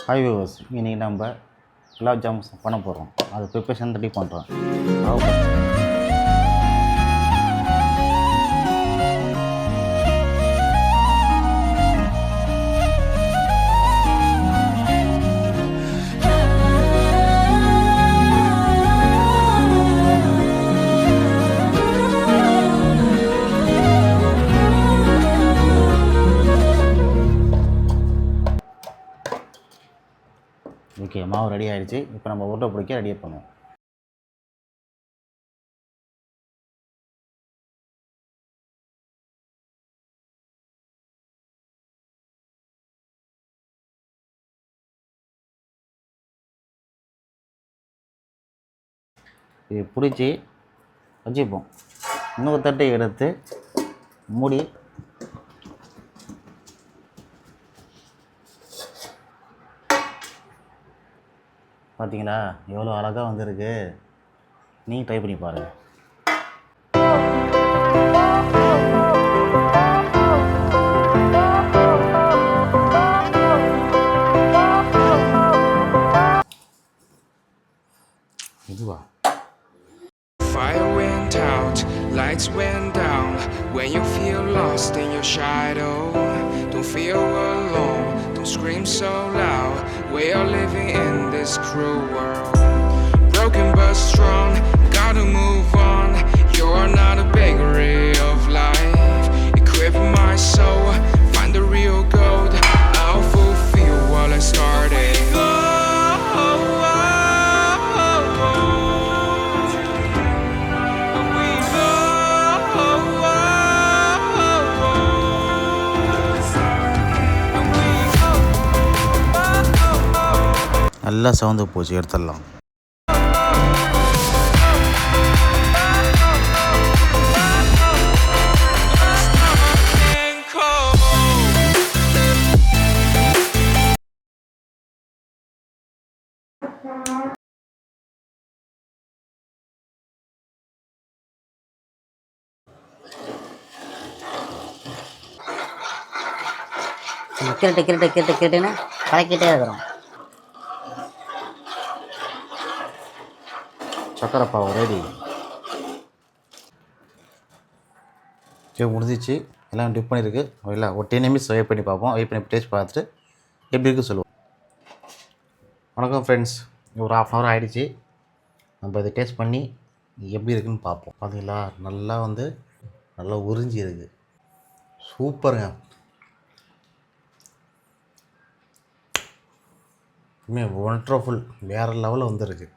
Hi viewers, இன்றைக்கி நம்ம குலாப் ஜாமுன்ஸ் பண்ண போகிறோம். அது ப்ரிப்பரேஷன் ரெடி பண்ணுறோம். ஓகே, மாவு ரெடி ஆகிடுச்சு. இப்போ நம்ம உருண்டை பிடிக்க ரெடி பண்ணுவோம். இது பிடிச்சி வச்சுப்போம். இன்னொரு தட்டை எடுத்து மூடி பார்த்தீங்களா, எவ்வளோ அழகாக வந்திருக்கு. நீங்கள் ட்ரை பண்ணி பாருங்கள். இதுவா? Fire went out, lights went down. When you feel lost in your shadow, don't feel alone, don't scream so loud. We are living in this cruel world. Broken but strong, gotta move on. You're not a bakery of life. Equip my soul, find the real gold. I'll fulfill what I started. நல்லா சவுந்து போச்சு, எடுத்துடலாம். கிரட்டுன்னு கலக்கிட்டே இருக்கிறோம். சக்கரை பாவு ready. சரி, முடிஞ்சிச்சு. எல்லாம் tip பண்ணியிருக்கு. இல்லை, ஒரு 10 நிமிஷம் வெயிட் பண்ணி பார்ப்போம். வெயிட் பண்ணி டேஸ்ட் பார்த்துட்டு எப்படி இருக்குது சொல்லுவோம். வணக்கம் ஃப்ரெண்ட்ஸ், ஒரு 1/2 hour ஆகிடுச்சு. நம்ம இதை டேஸ்ட் பண்ணி எப்படி இருக்குதுன்னு பார்ப்போம். பார்த்தீங்களா, நல்லா உறிஞ்சி இருக்குது. சூப்பருங்க. ஒண்டர்ஃபுல், வேறு லெவலில் வந்துருக்கு.